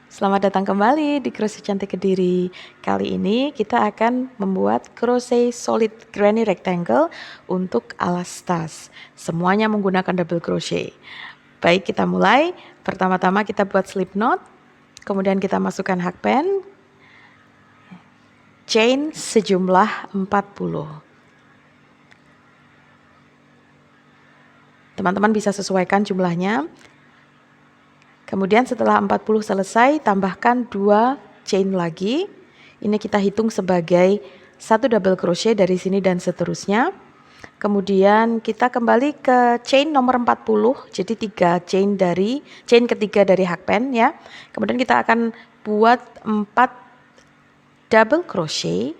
Selamat datang kembali di Crochet Cantik Kediri. Kali ini kita akan membuat crochet solid granny rectangle untuk alas tas. Semuanya menggunakan double crochet. Baik, kita mulai. Pertama-tama kita buat slip knot, kemudian kita masukkan hakpen, chain sejumlah 40. Teman-teman bisa sesuaikan jumlahnya. Kemudian setelah 40 selesai, tambahkan 2 chain lagi. Ini kita hitung sebagai 1 double crochet dari sini dan seterusnya. Kemudian kita kembali ke chain nomor 40, jadi 3 chain ketiga dari hakpen ya. Kemudian kita akan buat 4 double crochet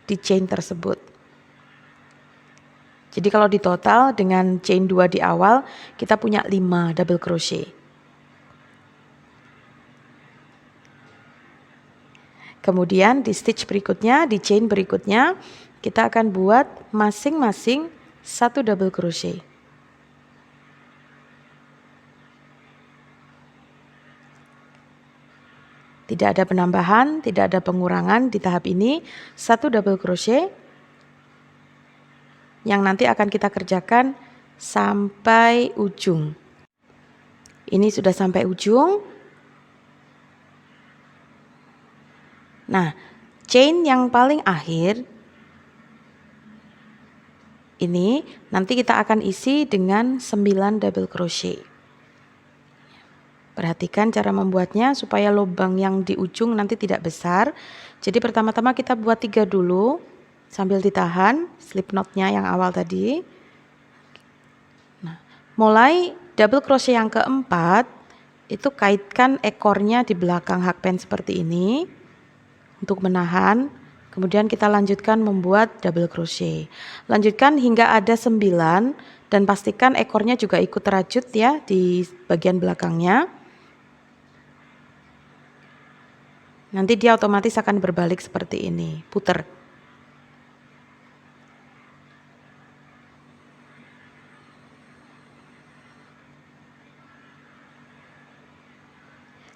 di chain tersebut. Jadi kalau di total dengan chain 2 di awal, kita punya 5 double crochet. Kemudian di stitch berikutnya, di chain berikutnya, kita akan buat masing-masing 1 double crochet. Tidak ada penambahan, tidak ada pengurangan di tahap ini. 1 double crochet yang nanti akan kita kerjakan sampai ujung. Ini sudah sampai ujung. Nah, chain yang paling akhir ini nanti kita akan isi dengan 9 double crochet. Perhatikan cara membuatnya supaya lubang yang di ujung nanti tidak besar. Jadi pertama-tama kita buat 3 dulu sambil ditahan slip knotnya yang awal tadi. Nah, mulai double crochet yang keempat itu kaitkan ekornya di belakang hakpen seperti ini untuk menahan. Kemudian kita lanjutkan membuat double crochet. Lanjutkan hingga ada 9 dan pastikan ekornya juga ikut terajut ya di bagian belakangnya. Nanti dia otomatis akan berbalik seperti ini, puter.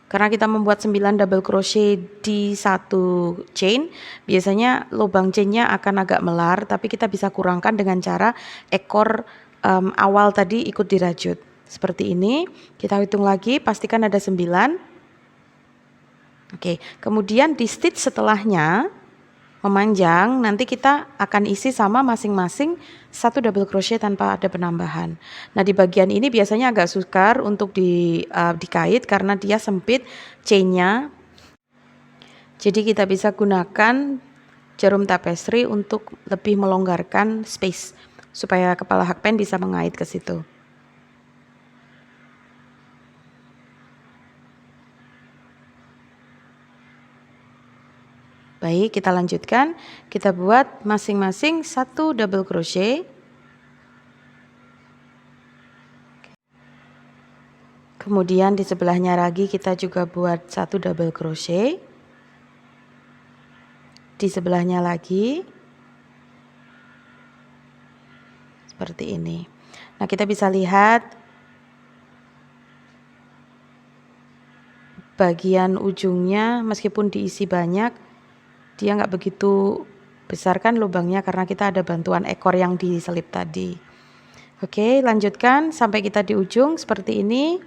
Karena kita membuat 9 double crochet di satu chain, biasanya lubang chainnya akan agak melar, tapi kita bisa kurangkan dengan cara ekor awal tadi ikut dirajut. Seperti ini, kita hitung lagi, pastikan ada 9. Oke, kemudian di stitch setelahnya memanjang, nanti kita akan isi sama masing-masing 1 double crochet tanpa ada penambahan. Nah, di bagian ini biasanya agak sukar untuk dikait karena dia sempit chainnya. Jadi kita bisa gunakan jarum tapestry untuk lebih melonggarkan space supaya kepala hakpen bisa mengait ke situ. Baik, kita lanjutkan. Kita buat masing-masing 1 double crochet. Kemudian di sebelahnya lagi kita juga buat 1 double crochet. Di sebelahnya lagi. Seperti ini. Nah, kita bisa lihat bagian ujungnya meskipun diisi banyak, dia nggak begitu besar kan lubangnya karena kita ada bantuan ekor yang diselip tadi. Oke, lanjutkan sampai kita di ujung seperti ini.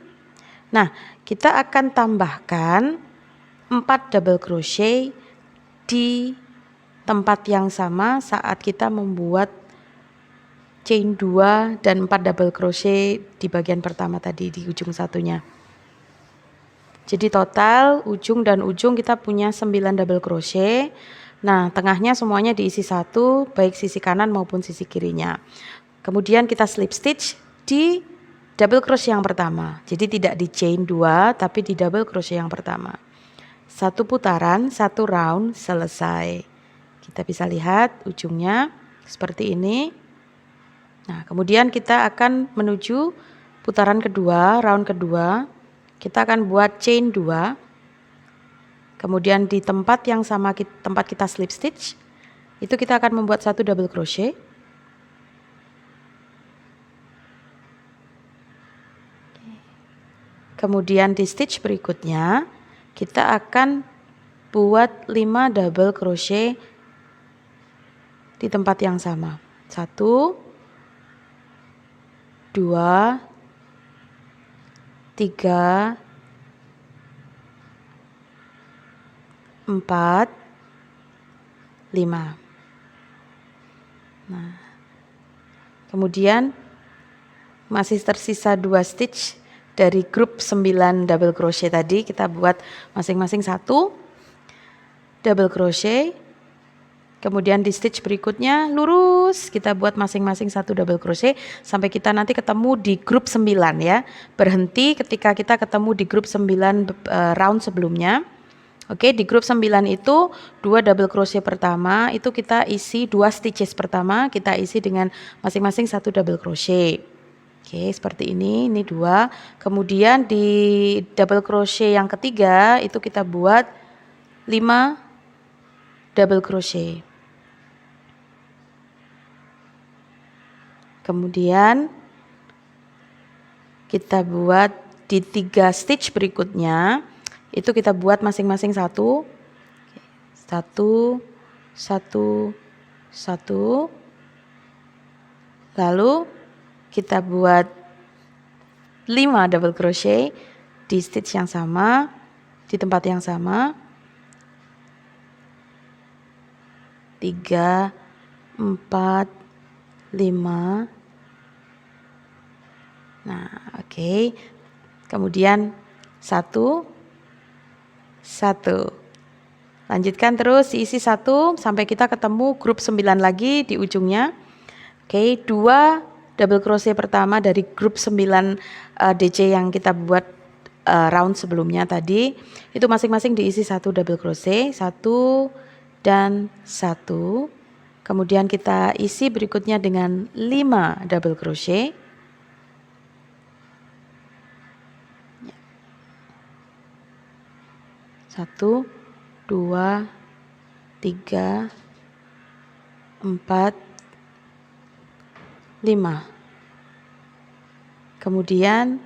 Nah, kita akan tambahkan 4 double crochet di tempat yang sama saat kita membuat chain 2 dan 4 double crochet di bagian pertama tadi di ujung satunya. Jadi total ujung dan ujung kita punya 9 double crochet. Nah, tengahnya semuanya diisi 1, baik sisi kanan maupun sisi kirinya. Kemudian kita slip stitch di double crochet yang pertama. Jadi tidak di chain 2 tapi di double crochet yang pertama. 1 putaran, 1 round, selesai. Kita bisa lihat ujungnya seperti ini. Nah, kemudian kita akan menuju putaran kedua, round kedua. Kita akan buat chain 2. Kemudian di tempat yang sama tempat kita slip stitch, itu kita akan membuat 1 double crochet. Kemudian di stitch berikutnya kita akan buat 5 double crochet di tempat yang sama. 1, 2, 3, 4, 5. Nah, kemudian masih tersisa 2 stitch dari grup 9 double crochet tadi. Kita buat masing-masing 1 double crochet. Kemudian di stitch berikutnya lurus kita buat masing-masing 1 double crochet sampai kita nanti ketemu di grup 9 ya. Berhenti ketika kita ketemu di grup 9 round sebelumnya. Oke, di grup 9 itu 2 double crochet pertama itu kita isi 2 stitches pertama kita isi dengan masing-masing 1 double crochet. Oke, seperti ini 2. Kemudian di double crochet yang ketiga itu kita buat 5 double crochet. Kemudian kita buat di 3 stitch berikutnya itu kita buat masing-masing 1, 1, 1, 1. Lalu kita buat 5 double crochet di stitch yang sama, di tempat yang sama. 3, 4, 5. Nah, oke. Kemudian 1, 1. Lanjutkan terus diisi 1 sampai kita ketemu grup 9 lagi di ujungnya. Oke, 2 double crochet pertama dari grup 9 DC yang kita buat round sebelumnya tadi. Itu masing-masing diisi 1 double crochet, 1 dan 1. Kemudian kita isi berikutnya dengan 5 double crochet. 1, 2, 3, 4, 5. Kemudian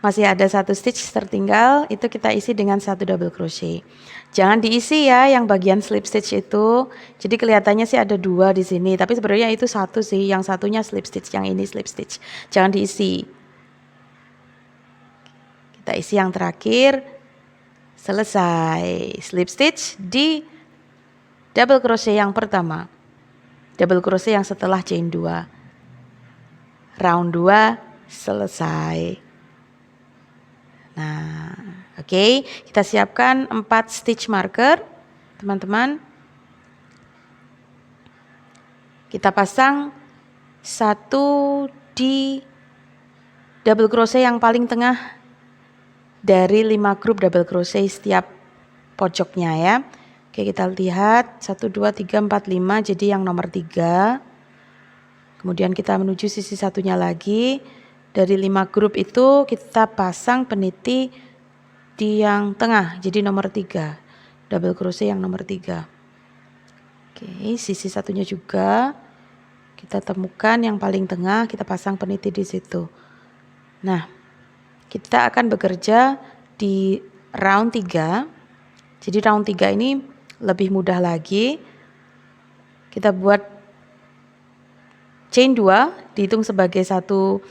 masih ada 1 stitch tertinggal, itu kita isi dengan 1 double crochet. Jangan diisi ya yang bagian slip stitch itu. Jadi kelihatannya sih ada 2 di sini, tapi sebenarnya itu 1 sih, yang satunya slip stitch, yang ini slip stitch. Jangan diisi. Kita isi yang terakhir. Selesai slip stitch di double crochet yang pertama, double crochet yang setelah chain 2. Round 2 selesai. Nah, oke, kita siapkan 4 stitch marker, teman-teman. Kita pasang 1 di double crochet yang paling tengah dari 5 grup double crochet setiap pojoknya ya. Oke, kita lihat 1, 2, 3, 4, 5, jadi yang nomor 3. Kemudian kita menuju sisi satunya lagi. Dari 5 grup itu kita pasang peniti di yang tengah, jadi nomor 3. Double crochet yang nomor 3. Oke, sisi satunya juga kita temukan yang paling tengah, kita pasang peniti di situ. Nah, kita akan bekerja di round 3. Jadi round 3 ini lebih mudah lagi. Kita buat chain 2, dihitung sebagai 1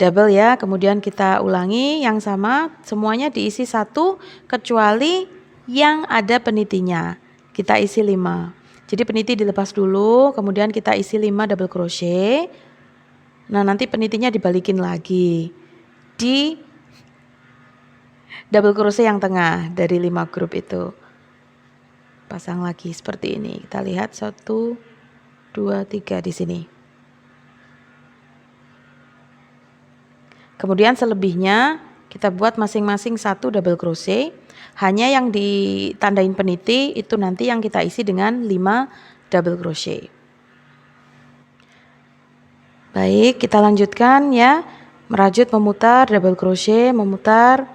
double ya. Kemudian kita ulangi yang sama, semuanya diisi 1 kecuali yang ada penitinya. Kita isi 5. Jadi peniti dilepas dulu, kemudian kita isi 5 double crochet. Nah, nanti penitinya dibalikin lagi di double crochet yang tengah dari 5 grup itu. Pasang lagi seperti ini. Kita lihat 1, 2, 3 di sini. Kemudian selebihnya kita buat masing-masing 1 double crochet. Hanya yang ditandain peniti itu nanti yang kita isi dengan 5 double crochet. Baik, kita lanjutkan ya. Merajut, memutar, double crochet, memutar.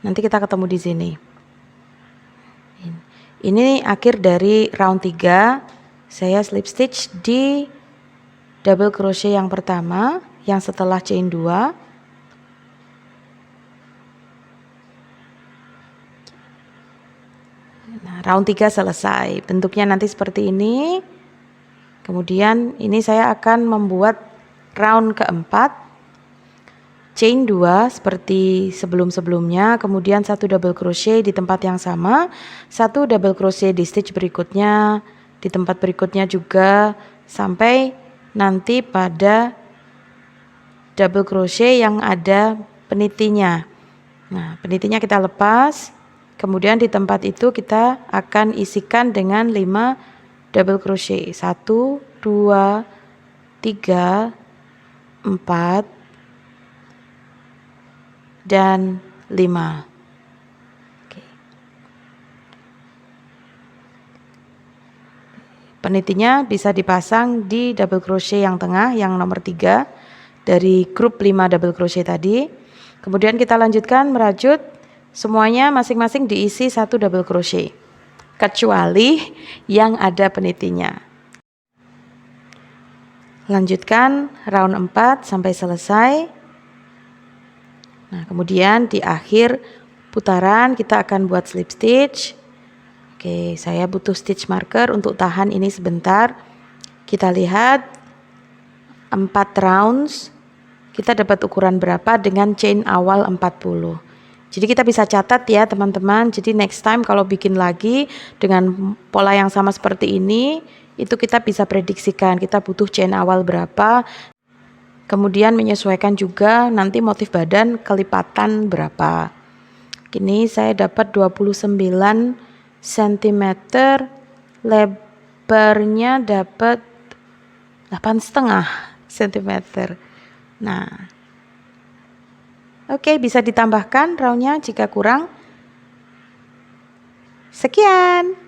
Nanti kita ketemu di sini. Ini akhir dari round 3. Saya slip stitch di double crochet yang pertama, yang setelah chain 2. Nah, round 3 selesai. Bentuknya nanti seperti ini. Kemudian ini saya akan membuat round keempat. Chain 2 seperti sebelum-sebelumnya, kemudian 1 double crochet di tempat yang sama, 1 double crochet di stitch berikutnya, di tempat berikutnya juga, sampai nanti pada double crochet yang ada penitinya. Nah, penitinya kita lepas, kemudian di tempat itu kita akan isikan dengan 5 double crochet. 1, 2, 3, 4, dan 5. Oke. Penitinya bisa dipasang di double crochet yang tengah, yang nomor 3 dari grup 5 double crochet tadi. Kemudian kita lanjutkan merajut, semuanya masing-masing diisi 1 double crochet, kecuali yang ada penitinya. Lanjutkan round 4 sampai selesai. Nah, kemudian di akhir putaran kita akan buat slip stitch. Oke, saya butuh stitch marker untuk tahan ini sebentar. Kita lihat 4 rounds kita dapat ukuran berapa dengan chain awal 40. Jadi kita bisa catat ya teman-teman. Jadi next time kalau bikin lagi dengan pola yang sama seperti ini, itu kita bisa prediksikan kita butuh chain awal berapa. Kemudian menyesuaikan juga nanti motif badan kelipatan berapa. Ini saya dapat 29 cm, lebarnya dapat 8,5 cm. Nah, oke, bisa ditambahkan roundnya jika kurang. Sekian.